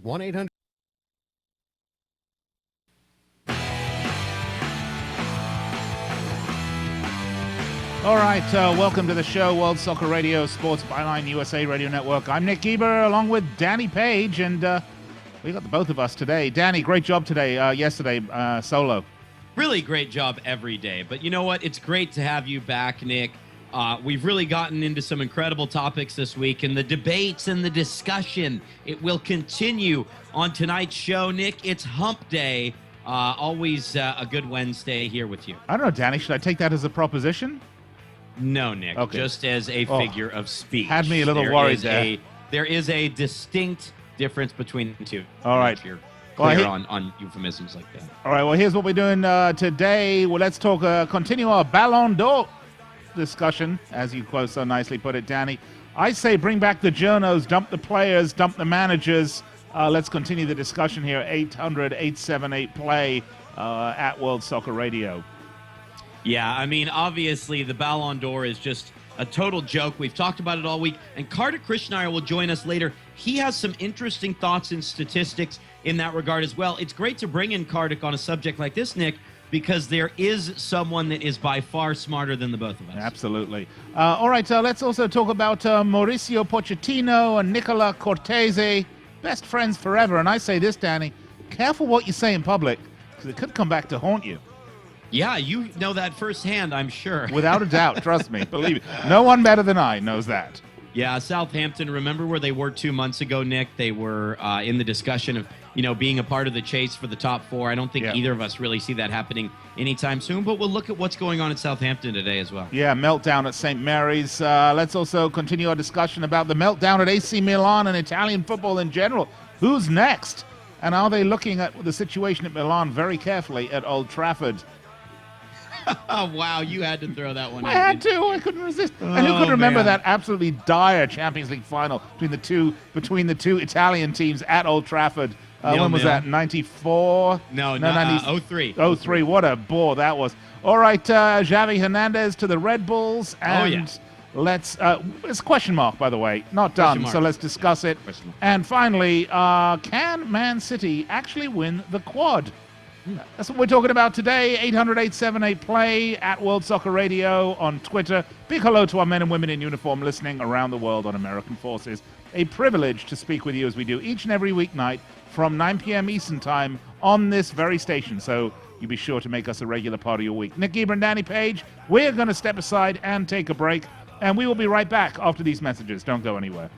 1-800. All right, welcome to the show, World Soccer Radio, Sports Byline USA Radio Network. I'm Nick Geber, along with Danny Page, and we got the both of us today. Danny, great job today, yesterday, solo. Really great job every day. But you know what? It's great to have you back, Nick. We've really gotten into some incredible topics this week, and the debates and the discussion, it will continue on tonight's show. Nick, it's Hump Day. Always a good Wednesday here with you. I don't know, Danny, should I take that as a proposition? No, Nick, okay. Just as a figure of speech. Had me a little worried there. There is a distinct difference between the two. All right. If you're clear on euphemisms like that. All right, well, here's what we're doing today. Well, let's talk, continue our Ballon D'or discussion, as you quote so nicely put it, Danny. I say bring back the journos, dump the players, dump the managers. Let's continue the discussion here. 800-878-PLAY at World Soccer Radio. Yeah, I mean, obviously, the Ballon d'Or is just a total joke. We've talked about it all week, and Kartik Krishnaiyer will join us later. He has some interesting thoughts and statistics in that regard as well. It's great to bring in Kartik on a subject like this, Nick, because there is someone that is by far smarter than the both of us. Absolutely. All right, let's also talk about Mauricio Pochettino and Nicola Cortese, best friends forever. And I say this, Danny, careful what you say in public, because it could come back to haunt you. Yeah, you know that firsthand, I'm sure. Without a doubt, trust me, believe me. No one better than I knows that. Yeah, Southampton, remember where they were 2 months ago, Nick? They were in the discussion of, being a part of the chase for the top four. I don't think either of us really see that happening anytime soon, but we'll look at what's going on at Southampton today as well. Yeah, meltdown at St. Mary's. Let's also continue our discussion about the meltdown at AC Milan and Italian football in general. Who's next? And are they looking at the situation at Milan very carefully at Old Trafford? Oh, wow, you had to throw that one in. I had to. I couldn't resist. And who could remember that absolutely dire Champions League final between the two Italian teams at Old Trafford? When was that? 94? No, 03. 03. What a bore that was. All right, Xavi Hernandez to the Red Bulls. And let's, it's a question mark, by the way. Not done, so let's discuss it. And finally, can Man City actually win the quad? That's what we're talking about today. 800-878-PLAY at World Soccer Radio on Twitter. Big hello to our men and women in uniform listening around the world on American Forces. A privilege to speak with you as we do each and every weeknight from 9 p.m. Eastern Time on this very station. So you be sure to make us a regular part of your week. Nick Geber and Danny Page, we're going to step aside and take a break. And we will be right back after these messages. Don't go anywhere.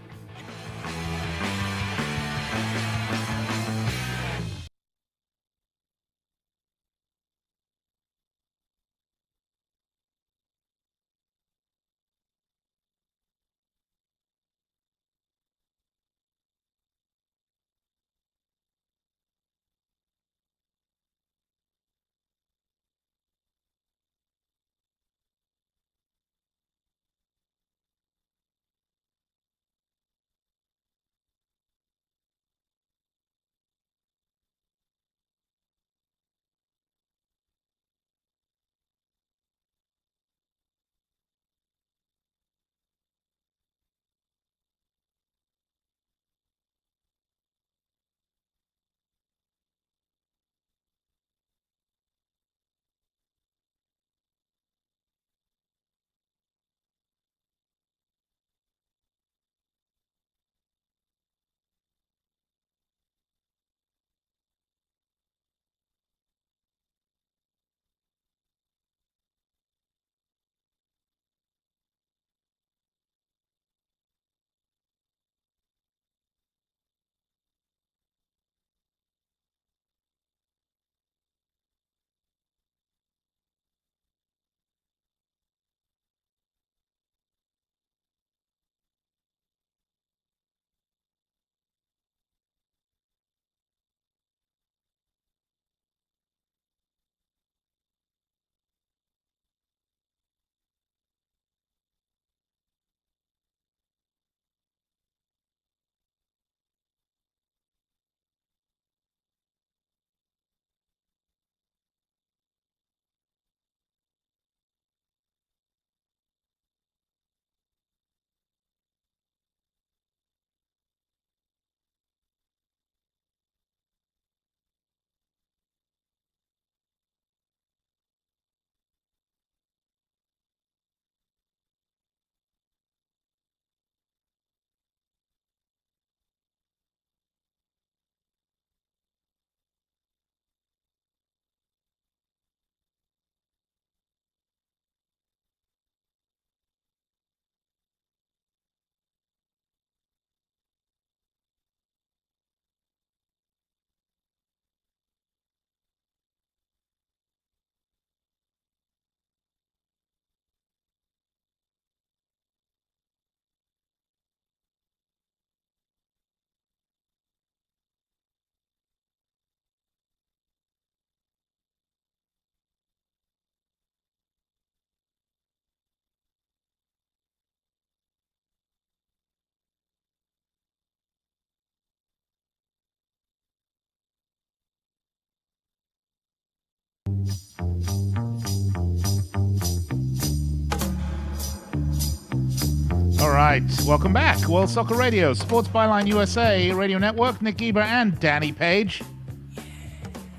right, welcome back. World Soccer Radio, Sports Byline USA, Radio Network, Nick Eber and Danny Page.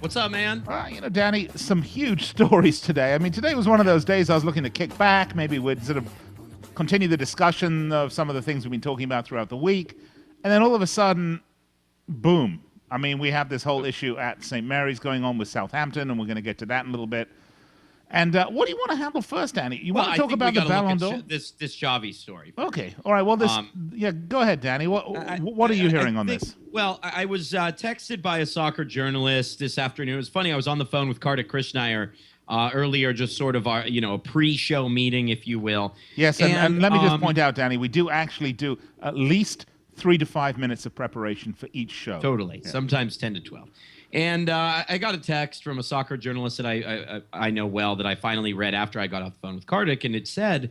What's up, man? Danny, some huge stories today. I mean, today was one of those days I was looking to kick back. Maybe we'd sort of continue the discussion of some of the things we've been talking about throughout the week. And then all of a sudden, boom. I mean, we have this whole issue at St. Mary's going on with Southampton, and we're going to get to that in a little bit. And what do you want to handle first, Danny? You want to talk about the Ballon d'Or? This Xavi story. Okay. All right. Well, go ahead, Danny. What are you hearing on this? Well, I was texted by a soccer journalist this afternoon. It was funny. I was on the phone with Kartik Krishnaiyer earlier, just sort of a pre-show meeting, if you will. Yes, and let me just point out, Danny, we do actually do at least 3 to 5 minutes of preparation for each show. Totally. Yeah. Sometimes 10 to 12. And I got a text from a soccer journalist that I know well that I finally read after I got off the phone with Kartik, and it said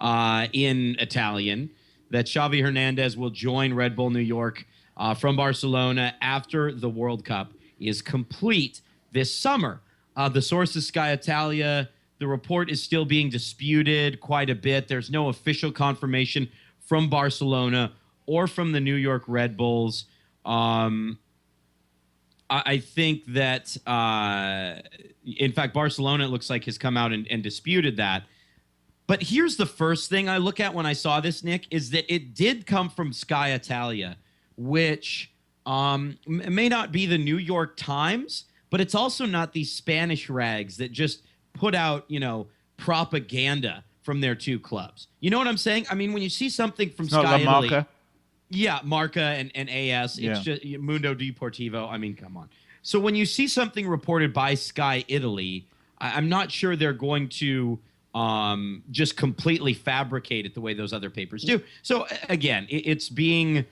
in Italian that Xavi Hernandez will join Red Bull New York from Barcelona after the World Cup is complete this summer. The source is Sky Italia. The report is still being disputed quite a bit. There's no official confirmation from Barcelona or from the New York Red Bulls. I think that, in fact, Barcelona, it looks like, has come out and disputed that. But here's the first thing I look at when I saw this, Nick, is that it did come from Sky Italia, which may not be the New York Times, but it's also not these Spanish rags that just put out, propaganda from their two clubs. You know what I'm saying? I mean, when you see something from Sky Italy... Marca. Yeah, Marca and AS. It's just Mundo Deportivo. I mean, come on. So when you see something reported by Sky Italy, I'm not sure they're going to just completely fabricate it the way those other papers do. So, again, it's being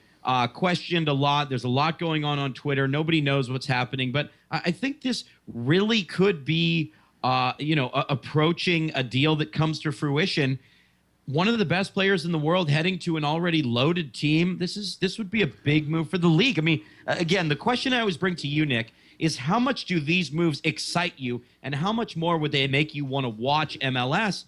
questioned a lot. There's a lot going on Twitter. Nobody knows what's happening. But I think this really could be, approaching a deal that comes to fruition. One of the best players in the world heading to an already loaded team. This would be a big move for the league. I mean, again, the question I always bring to you, Nick, is how much do these moves excite you, and how much more would they make you want to watch MLS?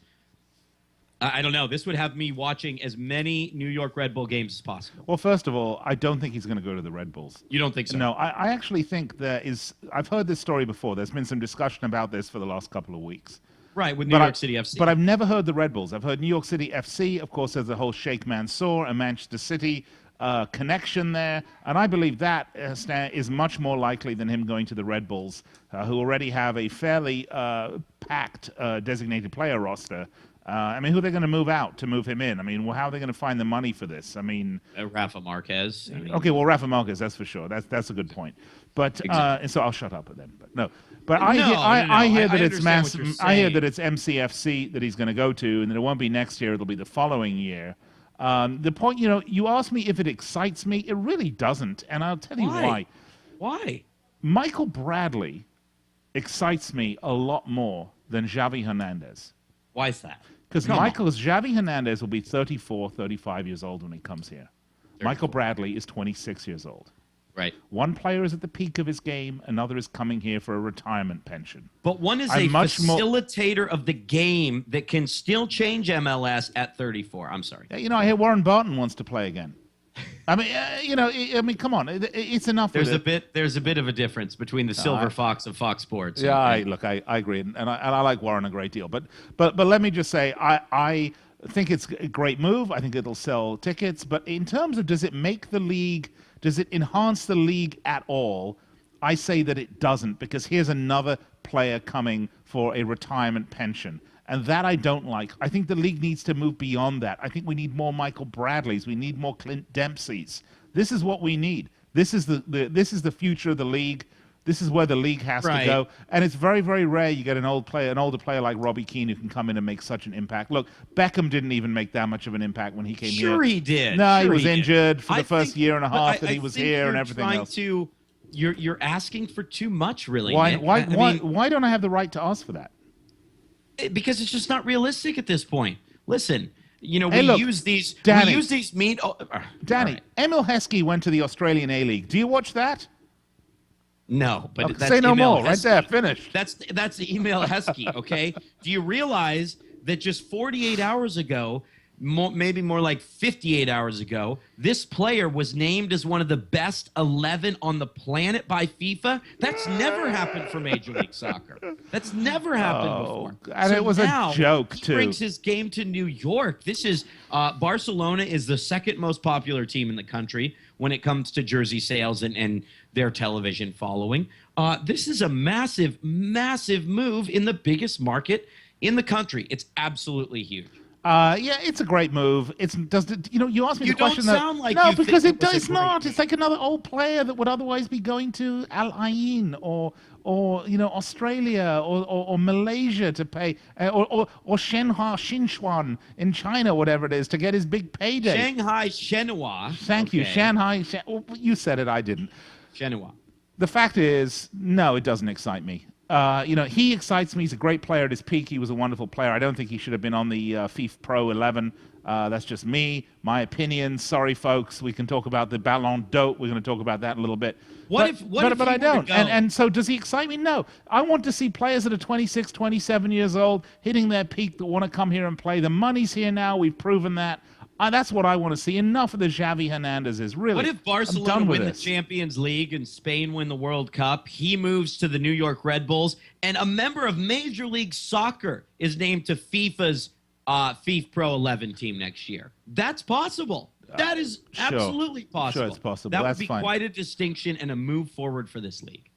I don't know. This would have me watching as many New York Red Bull games as possible. Well, first of all, I don't think he's going to go to the Red Bulls. You don't think so? No, I actually think I've heard this story before. There's been some discussion about this for the last couple of weeks. Right, with New York City FC. But I've never heard the Red Bulls. I've heard New York City FC. Of course, there's the whole Sheikh Mansour and Manchester City connection there. And I believe that is much more likely than him going to the Red Bulls, who already have a fairly packed designated player roster. I mean, who are they going to move out to move him in? I mean, how are they going to find the money for this? I mean... Rafa Marquez. Okay, well, Rafa Marquez, that's for sure. That's a good point. But exactly. So I'll shut up then. But no. But I hear that it's massive. I hear that it's MCFC that he's going to go to, and that it won't be next year. It'll be the following year. The point, you asked me if it excites me. It really doesn't, and I'll tell you why. Why? Michael Bradley excites me a lot more than Xavi Hernandez. Why is that? Because Xavi Hernandez will be 34, 35 years old when he comes here. 34. Michael Bradley is 26 years old. Right. One player is at the peak of his game. Another is coming here for a retirement pension. But one is a facilitator of the game that can still change MLS at 34. I'm sorry. I hear Warren Barton wants to play again. I mean, come on. It's enough. There's a bit of a difference between the silver fox of Fox Sports. Yeah, I agree, and I like Warren a great deal. But let me just say, I think it's a great move. I think it'll sell tickets. But in terms of does it make the league? Does it enhance the league at all? I say that it doesn't, because here's another player coming for a retirement pension. And that I don't like. I think the league needs to move beyond that. I think we need more Michael Bradleys. We need more Clint Dempseys. This is what we need. This is the future of the league. This is where the league has to go. And it's very, very rare you get an older player like Robbie Keane who can come in and make such an impact. Look, Beckham didn't even make that much of an impact when he came here. Sure he did. No, he was injured for the first year and a half that he was here and everything else. You're asking for too much, really. Why don't I have the right to ask for that? Because it's just not realistic at this point. Listen, Danny, use these mean. Danny, Emil Heskey went to the Australian A-League. Do you watch that? No, but okay, say no more. Right there, finished. That's Emil Heskey. Okay. Do you realize that just 48 hours ago, maybe more like 58 hours ago, this player was named as one of the best 11 on the planet by FIFA. That's never happened for Major League Soccer. That's never happened before. And so it was a joke, too. He brings his game to New York. This is Barcelona is the second most popular team in the country when it comes to jersey sales and their television following. This is a massive, massive move in the biggest market in the country. It's absolutely huge. Yeah, it's a great move. You asked me the question. You don't sound like no, because it's not. It's like another old player that would otherwise be going to Al Ain or Australia or Malaysia to pay or Shanghai Xinchuan in China, whatever it is, to get his big payday. Shanghai Shenhua. Thank you, Shanghai. You said it. I didn't. Shenhua. The fact is, no, it doesn't excite me. He excites me. He's a great player at his peak. He was a wonderful player. I don't think he should have been on the FIFA Pro 11. That's just me, my opinion. Sorry, folks. We can talk about the Ballon D'or. We're going to talk about that in a little bit. But I don't. And so does he excite me? No. I want to see players that are 26, 27 years old hitting their peak that want to come here and play. The money's here now. We've proven that. That's what I want to see. Enough of the Xavi Hernandez. Really. What if Barcelona win the Champions League and Spain win the World Cup? He moves to the New York Red Bulls, and a member of Major League Soccer is named to FIFA's FIFA Pro 11 team next year. That's possible. That is absolutely possible. Sure, it's possible. That That's would be fine. Quite a distinction and a move forward for this league.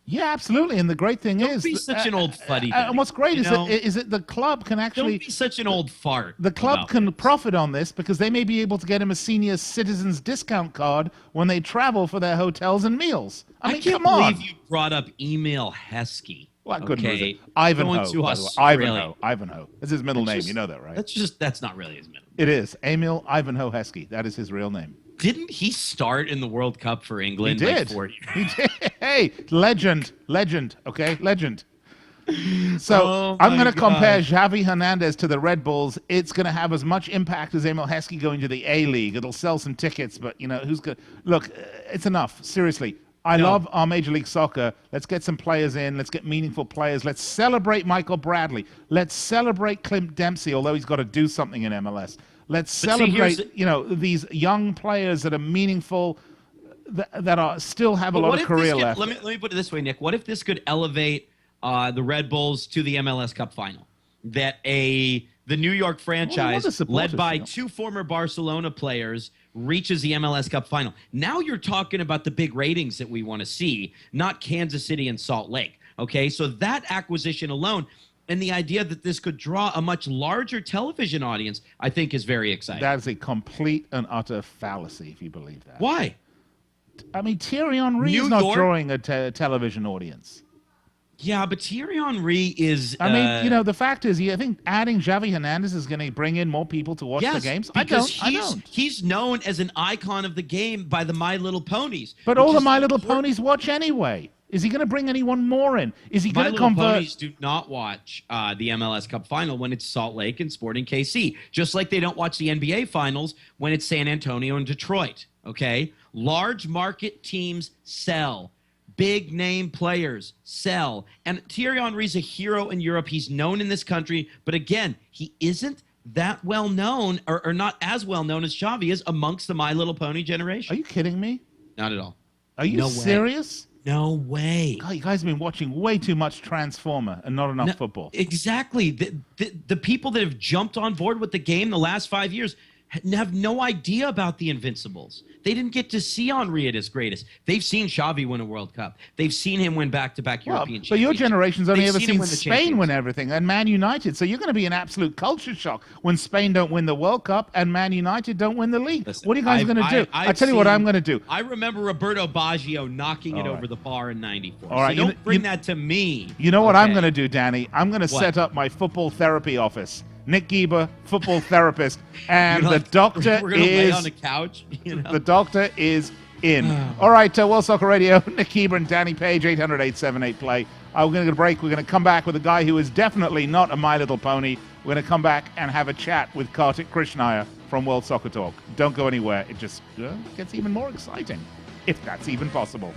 Yeah, absolutely. And the great thing Don't be such an old fuddy. And what's great is that the club can actually... Don't be such an old fart. The club can profit on this because they may be able to get him a senior citizens discount card when they travel for their hotels and meals. I mean, can't believe you brought up Emil Heskey. Well, I couldn't resist. Ivanhoe. Ivanhoe. That's his middle name. You know that, right? That's not really his middle name. It is. Emil Ivanhoe Heskey. That is his real name. Didn't he start in the World Cup for England? He did. Like 4 years? He did. Hey, legend. Okay, legend. So I'm going to compare Xavi Hernandez to the Red Bulls. It's going to have as much impact as Emil Heskey going to the A-League. It'll sell some tickets, but who's going? Look, it's enough. Seriously. I love our Major League Soccer. Let's get some players in. Let's get meaningful players. Let's celebrate Michael Bradley. Let's celebrate Clint Dempsey, although he's got to do something in MLS. Let's celebrate, these young players that are meaningful, that are still have a lot of career left. Let me put it this way, Nick. What if this could elevate the Red Bulls to the MLS Cup final? That the New York franchise, led by two former Barcelona players, reaches the MLS Cup final. Now you're talking about the big ratings that we want to see, not Kansas City and Salt Lake. Okay, so that acquisition alone, and the idea that this could draw a much larger television audience, I think is very exciting. That is a complete and utter fallacy, if you believe that. Why? I mean, Thierry Henry is not drawing a television audience. Yeah, but Thierry Henry is... I mean, the fact is, I think adding Xavi Hernandez is going to bring in more people to watch the games. I don't. He's known as an icon of the game by the My Little Ponies. But all the My Little Ponies watch anyway. Is he going to bring anyone more in? Is he going to convert? My Little Ponies do not watch the MLS Cup final when it's Salt Lake and Sporting KC, just like they don't watch the NBA finals when it's San Antonio and Detroit, okay? Large market teams sell. Big name players sell. And Thierry Henry's a hero in Europe. He's known in this country. But again, he isn't that well known or not as well known as Xavi is amongst the My Little Pony generation. Are you kidding me? Not at all. Are you serious? No way. God, you guys have been watching way too much Transformer and not enough football. Exactly. The people that have jumped on board with the game the last 5 years have no idea about the Invincibles. They didn't get to see Henry at his greatest. They've seen Xavi win a World Cup. They've seen him win back-to-back European championships. But your generation's only ever seen Spain win everything and Man United. So you're going to be an absolute culture shock when Spain don't win the World Cup and Man United don't win the league. Listen, what are you guys going to do? I tell you what I'm going to do. I remember Roberto Baggio knocking it over the bar in '94. All right, so don't bring that to me. You know what I'm going to do, Danny? I'm going to set up my football therapy office. Nick Gieber, football therapist, and the doctor we're gonna lay on the couch. The doctor is in. All right, World Soccer Radio, Nick Gieber and Danny Page, 800-878-PLAY. We're going to get a break. We're going to come back with a guy who is definitely not a My Little Pony. We're going to come back and have a chat with Kartik Krishnaiyer from World Soccer Talk. Don't go anywhere. It just gets even more exciting, if that's even possible.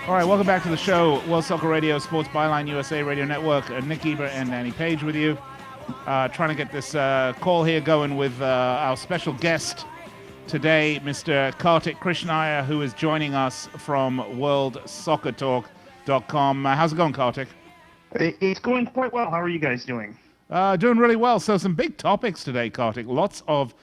All right, welcome back to the show. World Soccer Radio, Sports Byline USA Radio Network. Nick Eber and Danny Page with you. Trying to get this call here going with our special guest today, Mr. Kartik Krishnaiyer, who is joining us from WorldSoccerTalk.com. How's it going, Kartik? It's going quite well. How are you guys doing? Doing really well. So some big topics today, Kartik. Lots of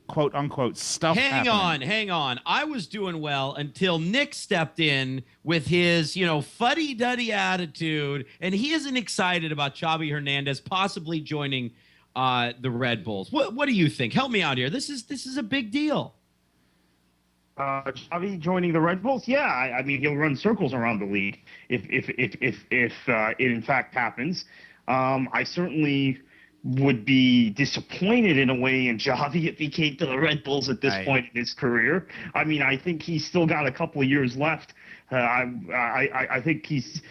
quote-unquote stuff happening. Hang on. I was doing well until Nick stepped in with his, fuddy-duddy attitude, and he isn't excited about Xavi Hernandez possibly joining the Red Bulls. What do you think? Help me out here. This is a big deal. Xavi joining the Red Bulls? Yeah, I mean, he'll run circles around the league if it in fact happens. I certainly would be disappointed in a way in Xavi if he came to the Red Bulls at this point in his career. I mean, I think he's still got a couple of years left. I think he's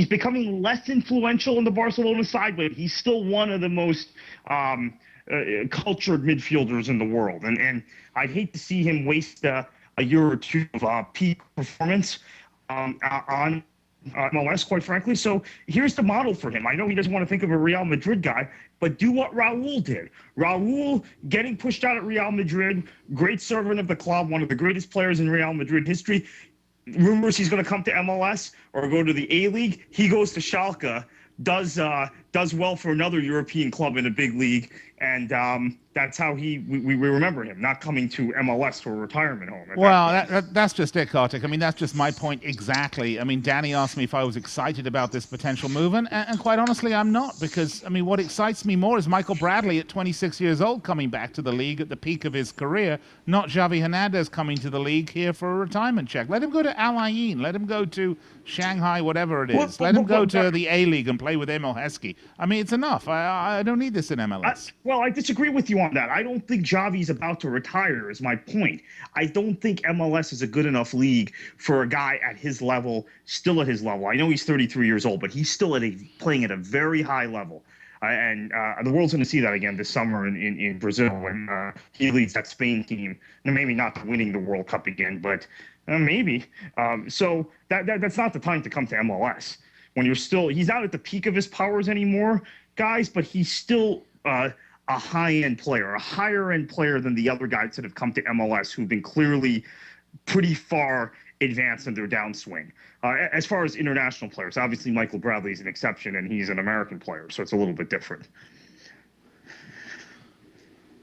becoming less influential in the Barcelona side, but he's still one of the most cultured midfielders in the world. And I'd hate to see him waste a year or two of peak performance on MLS, quite frankly. So here's the model for him. I know he doesn't want to think of a Real Madrid guy, but do what Raul did. Raul getting pushed out at Real Madrid, great servant of the club, one of the greatest players in Real Madrid history. Rumors he's going to come to MLS or go to the A-League. He goes to Schalke, does well for another European club in a big league, and that's how we remember him, not coming to MLS to a retirement home. Well, that's just it, Kartik. I mean, that's just my point exactly. I mean, Danny asked me if I was excited about this potential move, and quite honestly, I'm not, because, I mean, what excites me more is Michael Bradley at 26 years old coming back to the league at the peak of his career, not Xavi Hernandez coming to the league here for a retirement check. Let him go to Al Ain. Let him go to Shanghai, whatever it is. Let him go to the A-League and play with Emil Heskey. I mean, it's enough. I don't need this in MLS. Well, I disagree with you on that. I don't think Xavi's about to retire is my point. I don't think MLS is a good enough league for a guy at his level, still at his level. I know he's 33 years old, but he's still playing at a very high level. And the world's going to see that again this summer in Brazil when he leads that Spain team. And maybe not winning the World Cup again, but maybe. So that's not the time to come to MLS. When he's not at the peak of his powers anymore, guys, but he's still a high-end player, a higher-end player than the other guys that have come to MLS who've been clearly pretty far advanced in their downswing. As far as international players, obviously Michael Bradley is an exception, and he's an American player, so it's a little bit different.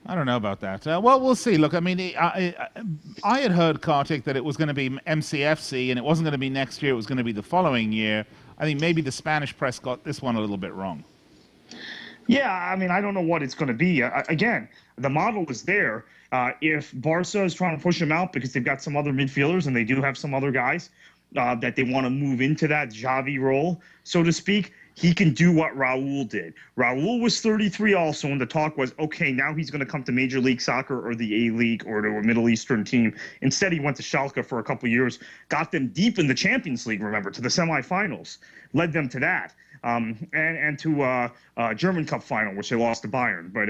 I don't know about that. Well, we'll see. Look, I mean, I had heard, Kartik, that it was going to be MCFC, and it wasn't going to be next year. It was going to be the following year. I think maybe the Spanish press got this one a little bit wrong. Yeah, I mean, I don't know what it's going to be. Again, the model is there. If Barca is trying to push him out because they've got some other midfielders and they do have some other guys that they want to move into that Xavi role, so to speak, he can do what Raul did. Raul was 33 also, and the talk was, okay, now he's going to come to Major League Soccer or the A-League or to a Middle Eastern team. Instead, he went to Schalke for a couple years, got them deep in the Champions League, remember, to the semifinals, led them to that. And to a German Cup final, which they lost to Bayern. But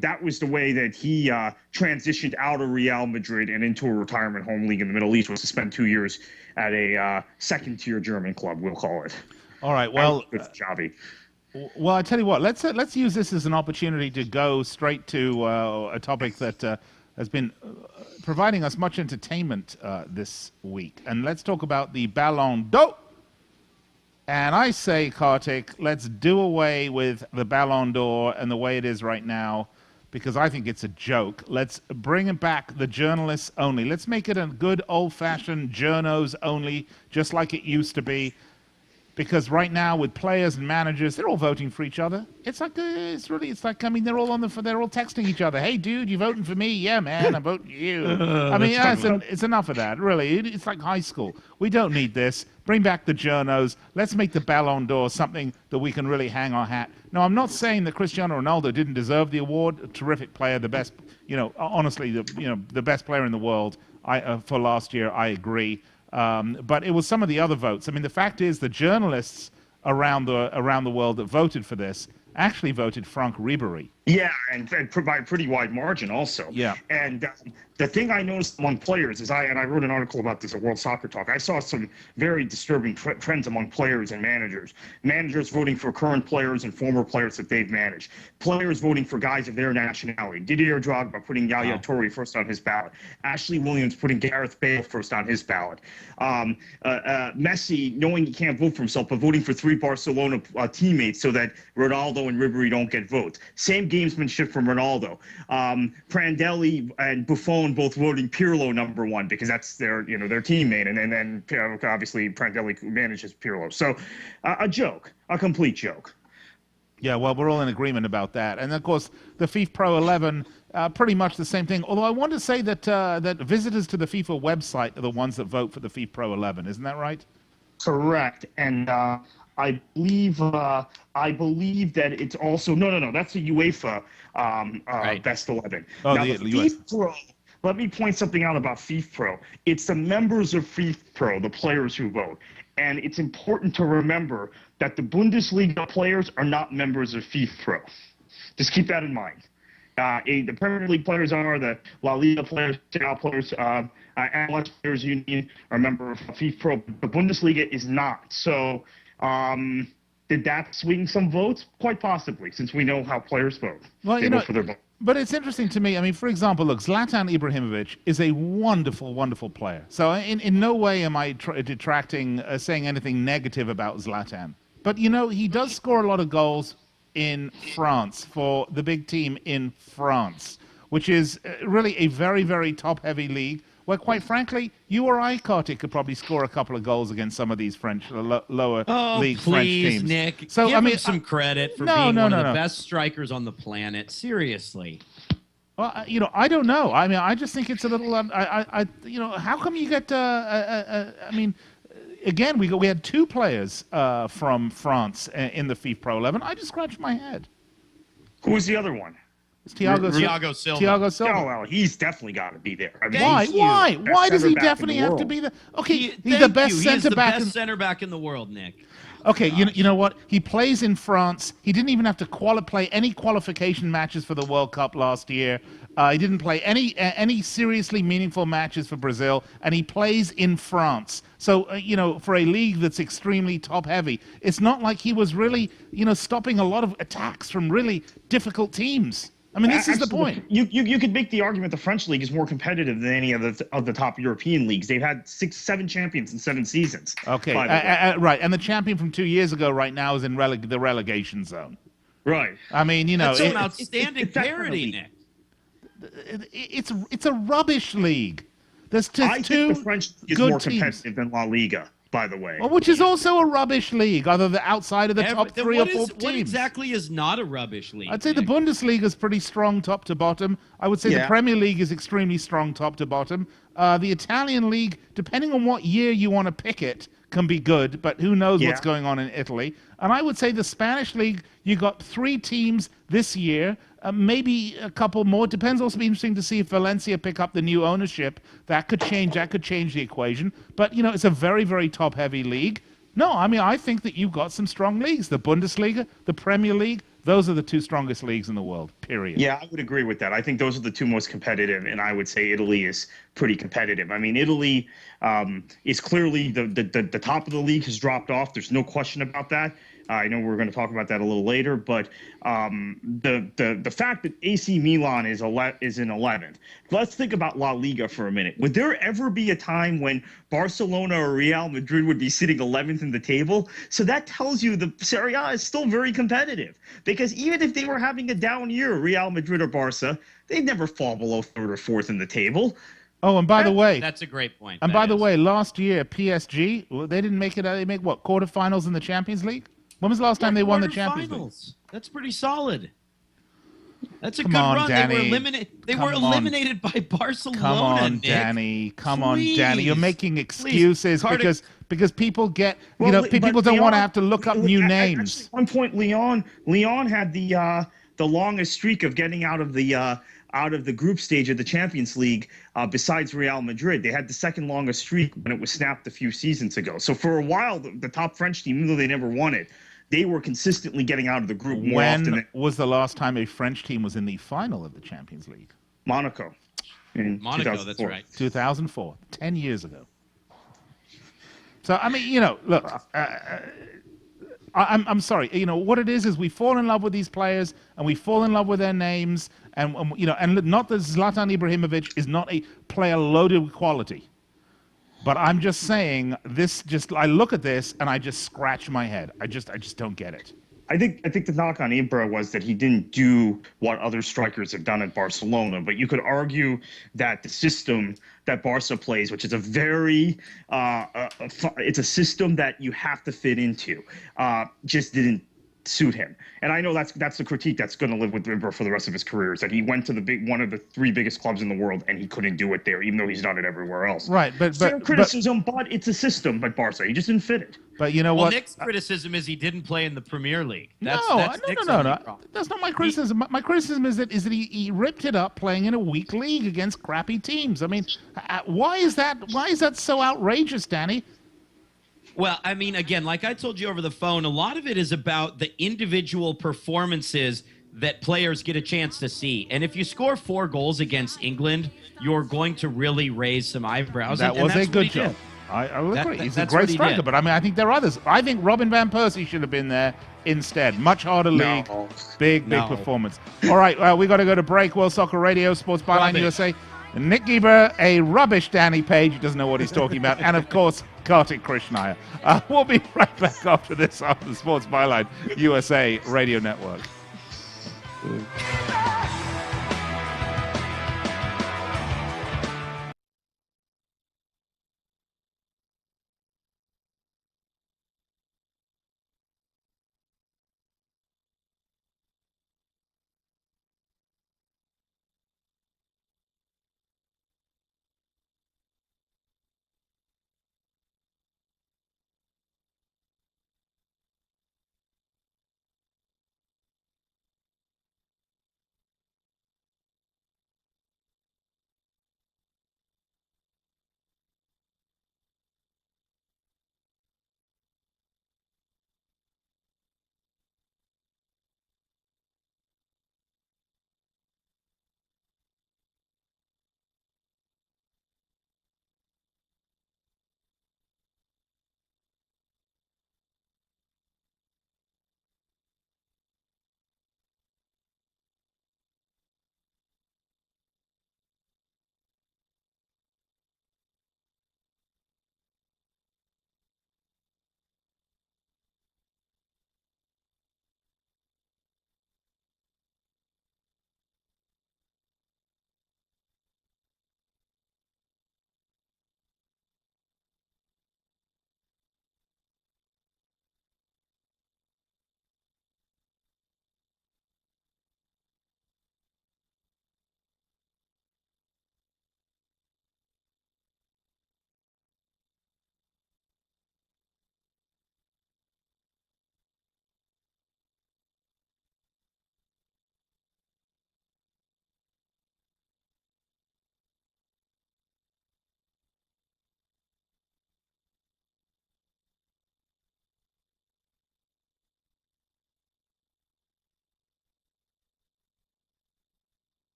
that was the way that he transitioned out of Real Madrid and into a retirement home league in the Middle East, was to spend 2 years at a second-tier German club, we'll call it. All right, well, Xavi. Well, I tell you what, let's use this as an opportunity to go straight to a topic that has been providing us much entertainment this week. And let's talk about the Ballon d'Or. And I say, Kartik, let's do away with the Ballon d'Or and the way it is right now, because I think it's a joke. Let's bring it back the journalists only. Let's make it a good old-fashioned journos only, just like it used to be. Because right now, with players and managers, they're all voting for each other. It's like I mean, they're all texting each other. Hey, dude, you voting for me? Yeah, man, I'm voting for you. I mean, it's enough of that, really. It's like high school. We don't need this. Bring back the journos. Let's make the Ballon d'Or something that we can really hang our hat. No, I'm not saying that Cristiano Ronaldo didn't deserve the award. A terrific player, the best, honestly, the best player in the world. For last year, I agree. But it was some of the other votes. I mean, the fact is the journalists around the world that voted for this actually voted Franck Ribéry. Yeah, and by a pretty wide margin also. Yeah. And the thing I noticed among players is I wrote an article about this at World Soccer Talk. I saw some very disturbing trends among players and managers. Managers voting for current players and former players that they've managed. Players voting for guys of their nationality. Didier Drogba putting Yaya Toure first on his ballot. Ashley Williams putting Gareth Bale first on his ballot. Messi knowing he can't vote for himself, but voting for 3 Barcelona teammates so that Ronaldo and Ribery don't get votes. Same gamesmanship from Ronaldo. Prandelli and Buffon both voting Pirlo number 1 because that's their teammate, and then obviously Prandelli manages Pirlo. So a complete joke. Yeah, well, we're all in agreement about that. And of course, the FIFA Pro 11, pretty much the same thing. Although I want to say that that visitors to the FIFA website are the ones that vote for the FIFA Pro 11. Isn't that right? Correct. And I believe that it's also no. That's the UEFA Best 11. Oh, now, the FIFA Pro. Let me point something out about FIFA Pro. It's the members of FIFA Pro, the players who vote. And it's important to remember that the Bundesliga players are not members of FIFA Pro. Just keep that in mind. The Premier League players are, the La Liga players, Serie A players, MLS Players Union are a member of FIFA Pro. The Bundesliga is not. So did that swing some votes? Quite possibly, since we know how players vote. Well, they vote for their vote. But it's interesting to me. I mean, for example, look, Zlatan Ibrahimovic is a wonderful, wonderful player. So in no way am I detracting, saying anything negative about Zlatan. But, he does score a lot of goals in France for the big team in France, which is really a very, very top-heavy league where, quite frankly, you or I, Kartik, could probably score a couple of goals against some of these French lower league French teams. Nick. So give him some credit for being one of the best strikers on the planet. Seriously. Well, I don't know. I mean, I just think it's a little. How come you get? I mean, again, we had 2 players from France in the FIFA Pro 11. I just scratched my head. Who was the other one? It's Thiago Silva. Thiago Silva. Oh, well, he's definitely got to be there. I mean, Why? Why does he definitely have to be there? Okay, he's the best center back. He's the best center back in the world, Nick. Okay, you know what? He plays in France. He didn't even have to play any qualification matches for the World Cup last year. He didn't play any seriously meaningful matches for Brazil, and he plays in France. So, for a league that's extremely top-heavy, it's not like he was really, stopping a lot of attacks from really difficult teams. I mean, this is the point. You could make the argument the French league is more competitive than any of the top European leagues. They've had 7 champions in 7 seasons. Okay, right. And the champion from 2 years ago right now is in the relegation zone. Right. I mean, that's an outstanding parity, Nick. It's a rubbish league. There's I think the French league is more competitive than La Liga, by the way. Well, which is also a rubbish league, outside of the top 3 or 4 teams. What exactly is not a rubbish league? I'd say the Bundesliga is pretty strong top to bottom. I would say the Premier League is extremely strong top to bottom. The Italian league, depending on what year you want to pick it, can be good, but who knows what's going on in Italy. And I would say the Spanish league, you got 3 teams this year, maybe a couple more. Depends. Also be interesting to see if Valencia pick up the new ownership. That could change the equation. But, it's a very, very top-heavy league. No, I mean, I think that you've got some strong leagues. The Bundesliga, the Premier League, those are the 2 strongest leagues in the world, period. Yeah, I would agree with that. I think those are the 2 most competitive, and I would say Italy is pretty competitive. I mean, Italy is clearly the top of the league has dropped off. There's no question about that. I know we're going to talk about that a little later, but the fact that AC Milan is in 11th. Let's think about La Liga for a minute. Would there ever be a time when Barcelona or Real Madrid would be sitting 11th in the table? So that tells you the Serie A is still very competitive, because even if they were having a down year, Real Madrid or Barca, they'd never fall below 3rd or 4th in the table. Oh, and by the way, that's a great point. And by the way, last year PSG, they didn't make it. They make what, quarterfinals in the Champions League? When was the last time they won the Champions League? That's pretty solid. That's a Come good on, run. Danny. They were eliminated by Barcelona. Come on, Nick. Danny. Come Please. on, Danny. You're making excuses because people get people don't Leon, want to have to look up new names. At one point, Leon had the longest streak of getting out of the group stage of the Champions League, besides Real Madrid. They had the 2nd longest streak when it was snapped a few seasons ago. So for a while, the top French team, even though they never won it, they were consistently getting out of the group more When often than was the last time a French team was in the final of the Champions League? Monaco. In Monaco, 2004. that's right. 2004, 10 years ago. So, I mean, look, I'm sorry. What it is we fall in love with these players and we fall in love with their names. And not that Zlatan Ibrahimovic is not a player loaded with quality. But I'm just saying I look at this and I just scratch my head. I just don't get it. I think the knock on Ibra was that he didn't do what other strikers have done at Barcelona. But you could argue that the system that Barca plays, which is a very it's a system that you have to fit into, just didn't suit him. And I know that's the critique that's going to live with Ibra for the rest of his career, is that he went to one of the 3 biggest clubs in the world and he couldn't do it there, even though he's done it everywhere else. Right, but fair criticism, but it's a system. But Barca, he just didn't fit it. But you know what? Nick's criticism is he didn't play in the Premier League. No. That's not my criticism. My criticism is that he ripped it up playing in a weak league against crappy teams. I mean, why is that so outrageous, Danny? Well, I mean, again, like I told you over the phone, a lot of it is about the individual performances that players get a chance to see. And if you score 4 goals against England, you're going to really raise some eyebrows. That was a good job. I will agree. He's a great striker, but I mean, I think there are others. I think Robin Van Persie should have been there instead. Much harder league, big performance. All right, we got to go to break. World Soccer Radio, Sports Byline USA. Nick Geber, a rubbish Danny Page, who doesn't know what he's talking about, and of course, Kartik Krishnaiyer. We'll be right back after this on the Sports Byline USA Radio Network.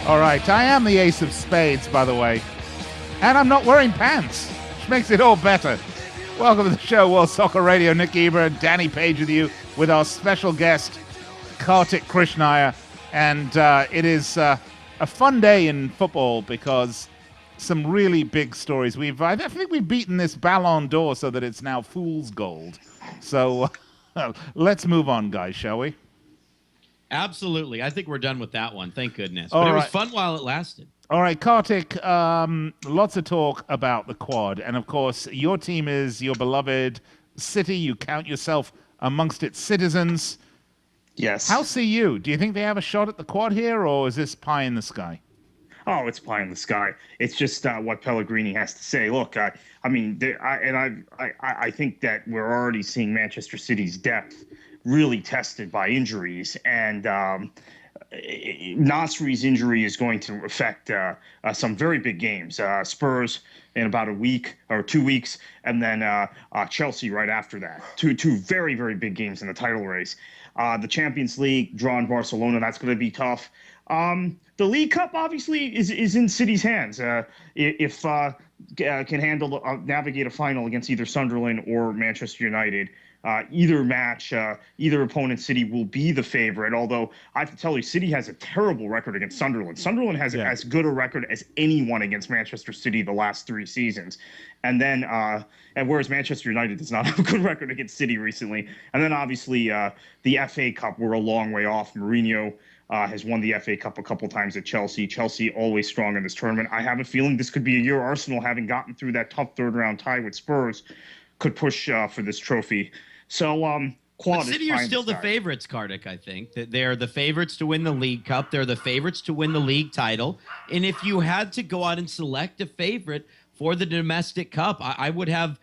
All right, I am the ace of spades, by the way. And I'm not wearing pants, which makes it all better. Welcome to the show, World Soccer Radio. Nick Eber and Danny Page with you with our special guest, Kartik Krishnaiyer. And it is a fun day in football because some really big stories. I think we've beaten this Ballon d'Or so that it's now fool's gold. So let's move on, guys, shall we? Absolutely. I think we're done with that one. Thank goodness. All but right. It was fun while it lasted. All right, Kartik, lots of talk about the quad. And, of course, your team is your beloved City. You count yourself amongst its citizens. Yes. How see you? Do you think they have a shot at the quad here, or is this pie in the sky? Oh, it's pie in the sky. It's just what Pellegrini has to say. Look, I think that we're already seeing Manchester City's depth really tested by injuries, and Nasri's injury is going to affect some very big games. Spurs in about a week or 2 weeks, and then Chelsea right after that. Two very, very big games in the title race. The Champions League, draw in Barcelona, that's going to be tough. The League Cup obviously is in City's hands. If can navigate a final against either Sunderland or Manchester United. Either match, either opponent, City will be the favorite. Although I have to tell you, City has a terrible record against Sunderland. Sunderland has as good a record as anyone against Manchester City the last 3 seasons. And then, and whereas Manchester United does not have a good record against City recently. And then obviously the FA Cup, we're a long way off. Mourinho has won the FA Cup a couple times at Chelsea. Chelsea always strong in this tournament. I have a feeling this could be a year Arsenal, having gotten through that tough third-round tie with Spurs, could push for this trophy. So, quad. But City are still the favorites, Kartik, I think. They're the favorites to win the League Cup. They're the favorites to win the league title. And if you had to go out and select a favorite for the domestic cup, I would have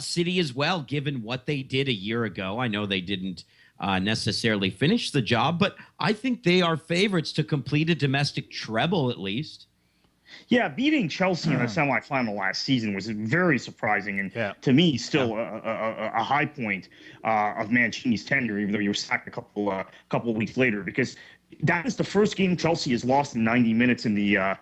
City as well, given what they did a year ago. I know they didn't necessarily finish the job, but I think they are favorites to complete a domestic treble at least. Yeah, beating Chelsea in the semifinal last season was very surprising, and to me, still a high point of Mancini's tenure, even though he was sacked a couple of weeks later, because that is the first game Chelsea has lost in 90 minutes in the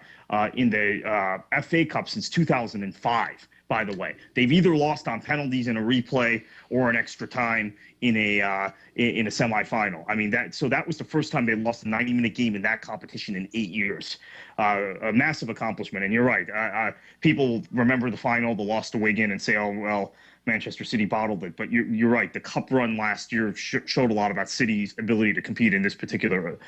FA Cup since 2005. By the way, they've either lost on penalties in a replay or an extra time in a semifinal. I mean, that was the first time they lost a 90-minute game in that competition in 8 years. A massive accomplishment. And you're right. People remember the final, the loss to Wigan, and say, "Oh well, Manchester City bottled it." But you're right. The cup run last year showed a lot about City's ability to compete in this particular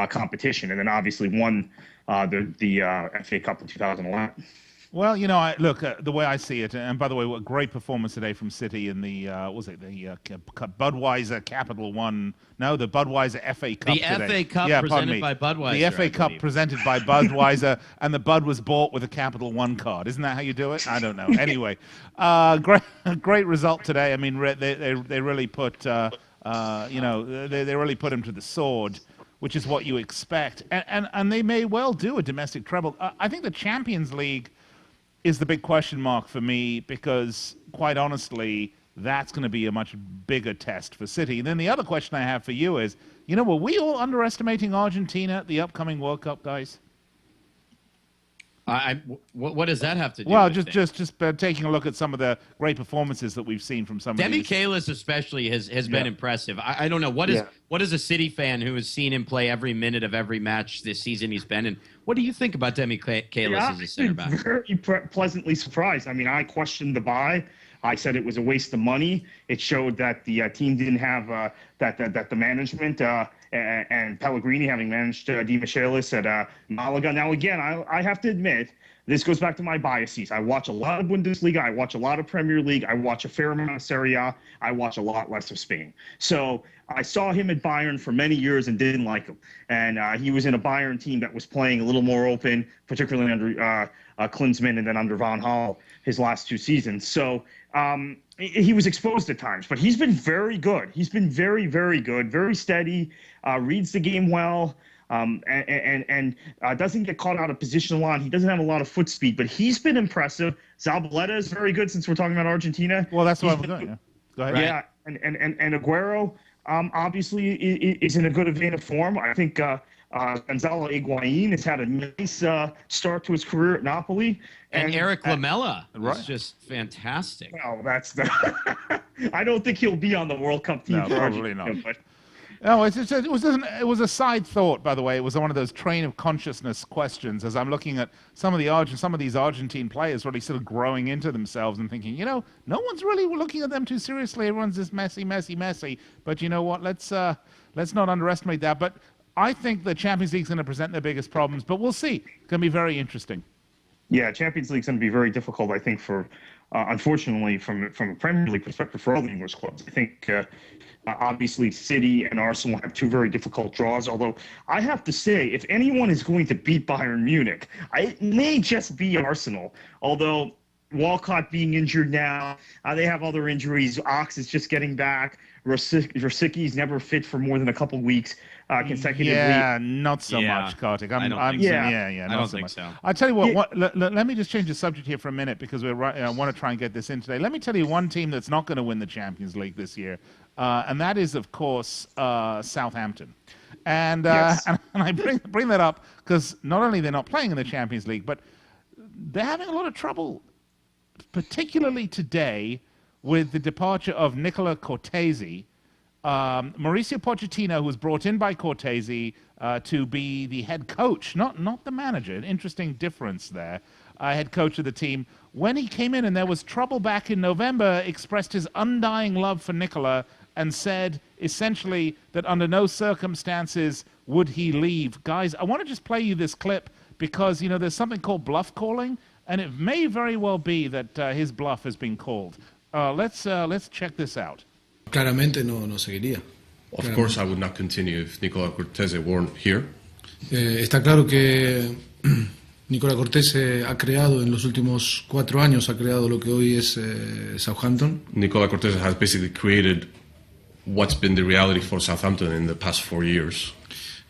competition, and then obviously won the FA Cup in 2011. Well, look, the way I see it, and by the way, what a great performance today from City in the, Budweiser Capital One, no, the Budweiser FA Cup today. The FA Cup presented by Budweiser. The FA Cup presented by Budweiser, and the Bud was bought with a Capital One card. Isn't that how you do it? I don't know. Anyway, great result today. I mean, they really put, they really put him to the sword, which is what you expect. And they may well do a domestic treble. I think the Champions League is the big question mark for me because, quite honestly, that's going to be a much bigger test for City. And then the other question I have for you is, were we all underestimating Argentina at the upcoming World Cup, guys? What does that have to do with it? Just taking a look at some of the great performances that we've seen from some of these. Kalis especially has been impressive. I don't know. What is a City fan who has seen him play every minute of every match this season he's been in? What do you think about Demi Kalis as a center back? Very pleasantly surprised. I mean, I questioned the buy. I said it was a waste of money. It showed that the team didn't have that the management and Pellegrini, having managed Di Michelis at Malaga. Now, again, I have to admit, this goes back to my biases. I watch a lot of Bundesliga. I watch a lot of Premier League. I watch a fair amount of Serie A. I watch a lot less of Spain. So I saw him at Bayern for many years and didn't like him. And he was in a Bayern team that was playing a little more open, particularly under Klinsmann and then under Van Gaal his last 2 seasons. So he was exposed at times, but he's been very good. He's been very, very good, very steady, reads the game well. And doesn't get caught out of position a lot. He doesn't have a lot of foot speed, but he's been impressive. Zabaleta is very good since we're talking about Argentina. Well, that's what I'm doing. Yeah. Go ahead. Yeah, and Aguero obviously is in a good vein of form. I think Gonzalo Higuain has had a nice start to his career at Napoli. And Eric Lamela was just fantastic. Well, that's the. I don't think he'll be on the World Cup team. No, probably not. But. No, it was a side thought, by the way. It was one of those train of consciousness questions as I'm looking at some of these Argentine players really sort of growing into themselves and thinking, no one's really looking at them too seriously. Everyone's just messy. But you know what? Let's not underestimate that. But I think the Champions League's going to present their biggest problems, but we'll see. It's going to be very interesting. Yeah, Champions League's going to be very difficult, I think, for unfortunately, from a Premier League perspective, for all the English clubs. I think, obviously, City and Arsenal have two very difficult draws, although I have to say, if anyone is going to beat Bayern Munich, it may just be Arsenal, although Walcott being injured now, they have other injuries. Ox is just getting back. Rosicki's never fit for more than a couple weeks consecutively. Yeah, not so much, Kartik. I don't think so. Yeah, I don't think so. I tell you what, let me just change the subject here for a minute because I want to try and get this in today. Let me tell you one team that's not going to win the Champions League this year, and that is, of course, Southampton. And Yes. and I bring that up because not only they're not playing in the Champions League, but they're having a lot of trouble, particularly today, with the departure of Nicola Cortese. Mauricio Pochettino, who was brought in by Cortese to be the head coach, not the manager. An interesting difference there. Head coach of the team. When he came in and there was trouble back in November, expressed his undying love for Nicola and said essentially that under no circumstances would he leave. Guys, I want to just play you this clip because, there's something called bluff calling, and it may very well be that his bluff has been called. Let's check this out. Claramente no seguiría. Of course, I would not continue if Nicola Cortese weren't here. Está claro que Nicola Cortese ha creado en los últimos 4 años ha creado lo que hoy es Southampton. Nicola Cortese has basically created what's been the reality for Southampton in the past 4 years.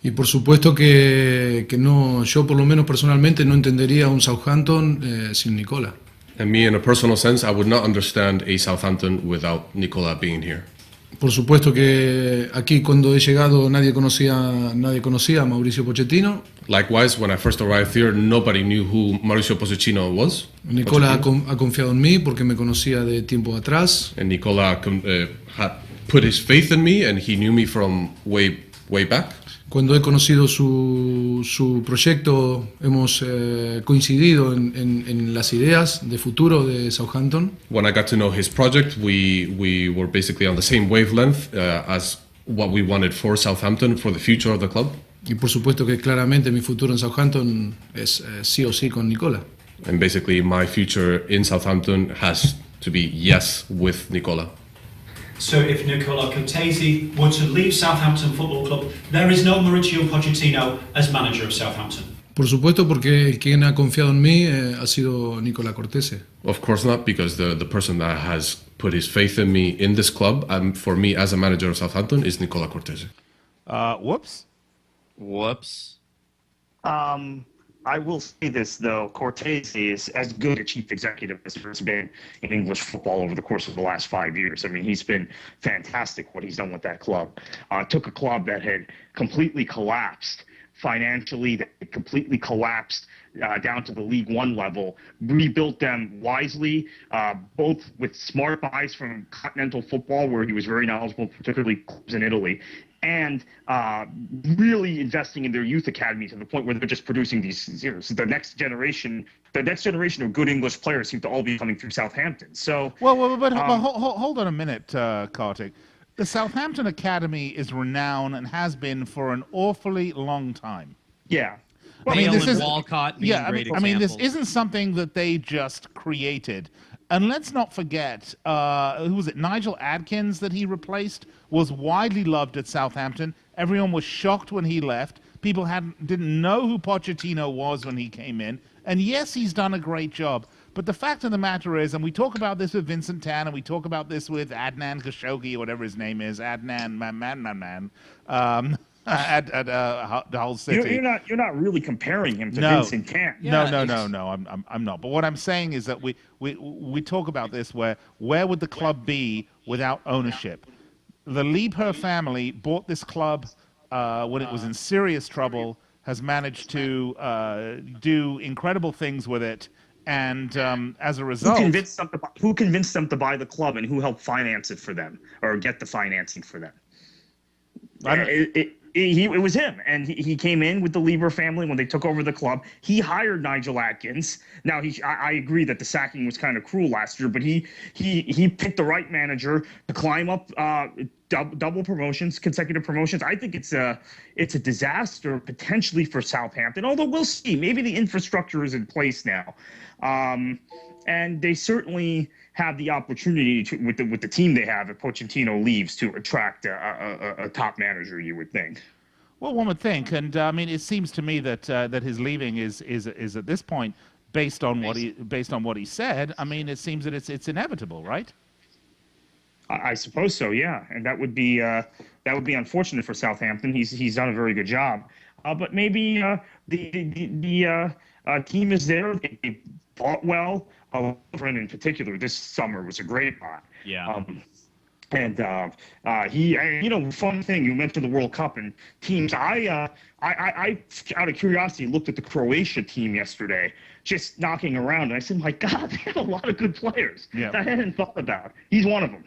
Y por supuesto que no, yo por lo menos personalmente no entendería un Southampton sin Nicola. And me, in a personal sense, I would not understand a Southampton without Nicola being here. Por supuesto que aquí cuando he llegado nadie conocía a Mauricio Pochettino. Likewise, when I first arrived here, nobody knew who Mauricio Pochettino was. Nicola ha confiado en mí porque me conocía de tiempo atrás. And Nicola had put his faith in me, and he knew me from way back. Cuando he conocido su proyecto, hemos coincidido en las ideas de futuro de Southampton. When I got to know his project, we were basically on the same wavelength as what we wanted for Southampton, for the future of the club. Y por supuesto que claramente mi futuro en Southampton es sí o sí con Nicola. And basically my future in Southampton has to be yes with Nicola. So if Nicola Cortese were to leave Southampton Football Club, there is no Mauricio Pochettino as manager of Southampton. Por supuesto, porque quien ha confiado en mí ha sido Nicola Cortese. Of course not, because the person that has put his faith in me in this club, and for me as a manager of Southampton, is Nicola Cortese. Whoops. I will say this, though. Cortese is as good a chief executive as there's been in English football over the course of the last 5 years. I mean, he's been fantastic what he's done with that club. Took a club that had completely collapsed financially, that had completely collapsed down to the League One level, rebuilt them wisely, both with smart buys from continental football, where he was very knowledgeable, particularly clubs in Italy, and really investing in their youth academy to the point where they're just producing these zeros. The next generation of good English players seem to all be coming through Southampton. So, but hold on a minute, Kartik. The Southampton Academy is renowned and has been for an awfully long time. Yeah. Well, this is Walcott. This isn't something that they just created. And let's not forget, who was it? Nigel Adkins that he replaced was widely loved at Southampton. Everyone was shocked when he left. People didn't know who Pochettino was when he came in. And yes, he's done a great job. But the fact of the matter is, and we talk about this with Vincent Tan, and we talk about this with Adnan Khashoggi, or whatever his name is, Adnan Man. At Hull City. You're not really comparing him to Vincent Tan. No. I'm not. But what I'm saying is that we talk about this where would the club be without ownership? The Liebherr family bought this club when it was in serious trouble, has managed to do incredible things with it. And as a result, who convinced them to buy the club, and who helped finance it for them or get the financing for them? It was him, and he came in with the Lieber family when they took over the club. He hired Nigel Atkins. Now, I agree that the sacking was kind of cruel last year, but he picked the right manager to climb up double promotions, consecutive promotions. I think it's a disaster potentially for Southampton, although we'll see. Maybe the infrastructure is in place now. And they certainly have the opportunity to, with the team they have if Pochettino leaves, to attract a top manager, you would think. Well, one would think, and I mean, it seems to me that that his leaving is at this point based on what he said. I mean, it seems that it's inevitable, right? I suppose so, yeah, and that would be unfortunate for Southampton. He's done a very good job, but maybe the team is there. They bought well. In particular, this summer was a great buy. Yeah. Fun thing, you mentioned the World Cup and teams. I out of curiosity looked at the Croatia team yesterday, just knocking around, and I said, my God, they have a lot of good players that I hadn't thought about. He's one of them.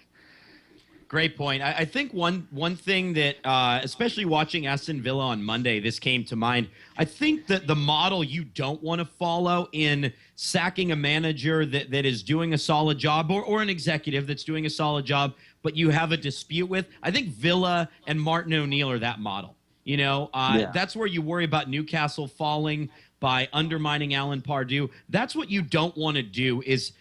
Great point. I think one thing that, especially watching Aston Villa on Monday, this came to mind. I think that the model you don't want to follow in sacking a manager that is doing a solid job, or an executive that's doing a solid job, but you have a dispute with, I think Villa and Martin O'Neill are that model. That's where you worry about Newcastle falling by undermining Alan Pardew. That's what you don't want to do, is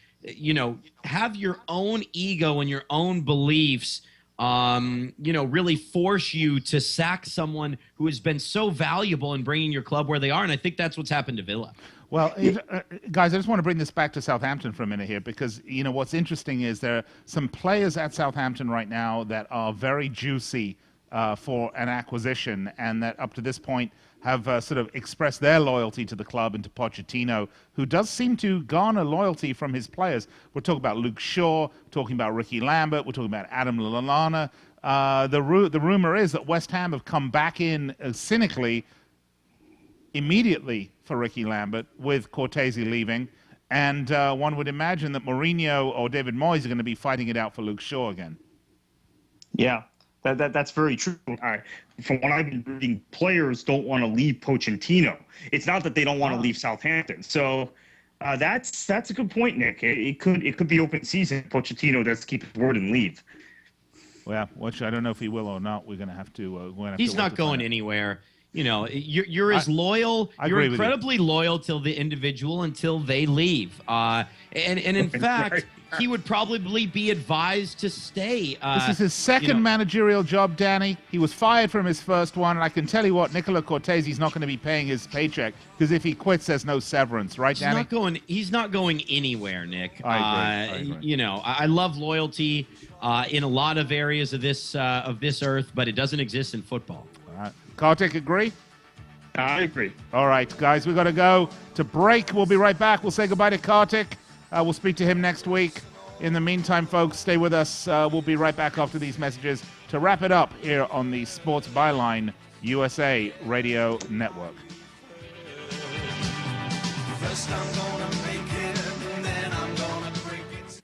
have your own ego and your own beliefs, really force you to sack someone who has been so valuable in bringing your club where they are. And I think that's what's happened to Villa. Well, guys, I just want to bring this back to Southampton for a minute here, because, what's interesting is there are some players at Southampton right now that are very juicy for an acquisition, and that up to this point have sort of expressed their loyalty to the club and to Pochettino, who does seem to garner loyalty from his players. We're talking about Luke Shaw, talking about Ricky Lambert, we're talking about Adam Lallana. The rumor is that West Ham have come back in cynically immediately for Ricky Lambert, with Cortese leaving, and one would imagine that Mourinho or David Moyes are going to be fighting it out for Luke Shaw again. Yeah. That's very true. From what I've been reading, players don't want to leave Pochettino. It's not that they don't want to leave Southampton. So that's a good point, Nick. It could be open season. Pochettino does keep his word and leave. Well, which I don't know if he will or not. We're going to have to. He's not going anywhere. You're as loyal. You're incredibly loyal till the individual until they leave. And in fact. He would probably be advised to stay. This is his second managerial job, Danny. He was fired from his first one, and I can tell you what, Nicola Cortese's not going to be paying his paycheck, because if he quits, there's no severance, right, Danny? He's not going anywhere, Nick. I agree. I love loyalty in a lot of areas of this earth, but it doesn't exist in football. All right. Kartik, agree? I agree. All right, guys, we've got to go to break. We'll be right back. We'll say goodbye to Kartik. We'll speak to him next week. In the meantime, folks, stay with us. We'll be right back after these messages to wrap it up here on the Sports Byline USA Radio Network. First I'm gonna make it, and then I'm gonna break it.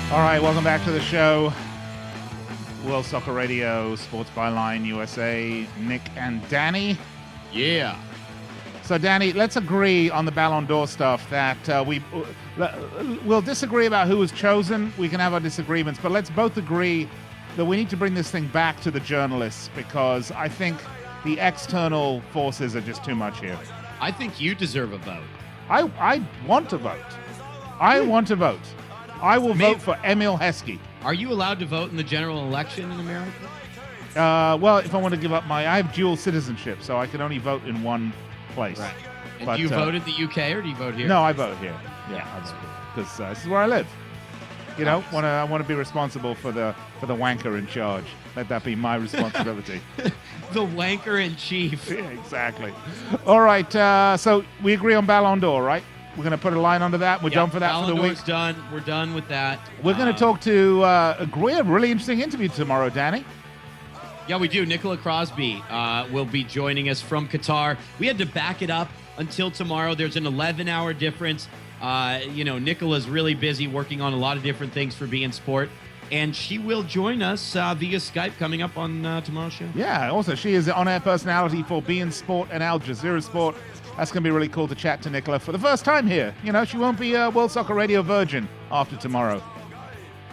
All right, welcome back to the show. World Soccer Radio, Sports Byline USA, Nick and Danny. Yeah. So, Danny, let's agree on the Ballon d'Or stuff that we'll disagree about who was chosen. We can have our disagreements, but let's both agree that we need to bring this thing back to the journalists because I think the external forces are just too much here. I think you deserve a vote. I want to vote. I want to vote. I will vote for Emil Heskey. Are you allowed to vote in the general election in America? Well, if I want to give up I have dual citizenship, so I can only vote in one place. Right. And But, do you vote in the UK or do you vote here? No, I vote here. Yeah, I vote here because this is where I live. You know, I want to be responsible for the wanker in charge. Let that be my responsibility. The wanker in chief. Yeah, exactly. All right, so we agree on Ballon d'Or, right? We're going to put a line under that. We're done for that Ballon for the d'Or's week. done. We're done with that. We're going to talk to we have a really interesting interview tomorrow, Danny. Yeah, we do. Nicola Crosby will be joining us from Qatar. We had to back it up until tomorrow. There's an 11-hour difference. Nicola's really busy working on a lot of different things for beIN Sport, and she will join us via Skype coming up on tomorrow's show. Yeah, also she is the on-air personality for beIN Sport and Al Jazeera Sport. That's going to be really cool to chat to Nicola for the first time here. You know, she won't be a World Soccer Radio virgin after tomorrow.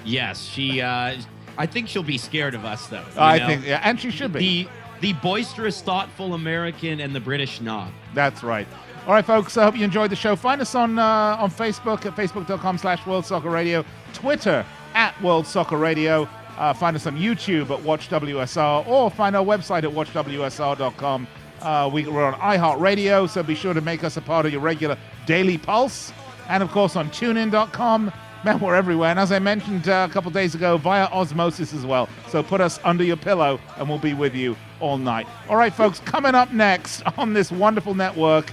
Yes, she. I think she'll be scared of us, though. I think, yeah, and she should be. The boisterous, thoughtful American and the British knob. That's right. All right, folks, I hope you enjoyed the show. Find us on Facebook at facebook.com/World Soccer Radio, Twitter at World Soccer Radio. Find us on YouTube at Watch WSR, or find our website at watchwsr.com. We're on iHeartRadio, so be sure to make us a part of your regular daily pulse. And, of course, on TuneIn.com. Man, we're everywhere. And as I mentioned a couple days ago, via osmosis as well. So put us under your pillow, and we'll be with you all night. All right, folks, coming up next on this wonderful network,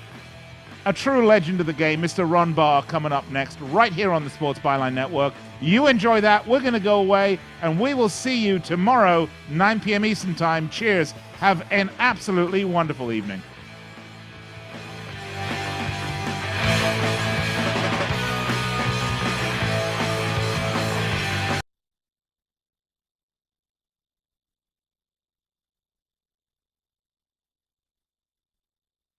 a true legend of the game, Mr. Ron Barr, coming up next, right here on the Sports Byline Network. You enjoy that. We're going to go away, and we will see you tomorrow, 9 p.m. Eastern Time. Cheers. Have an absolutely wonderful evening.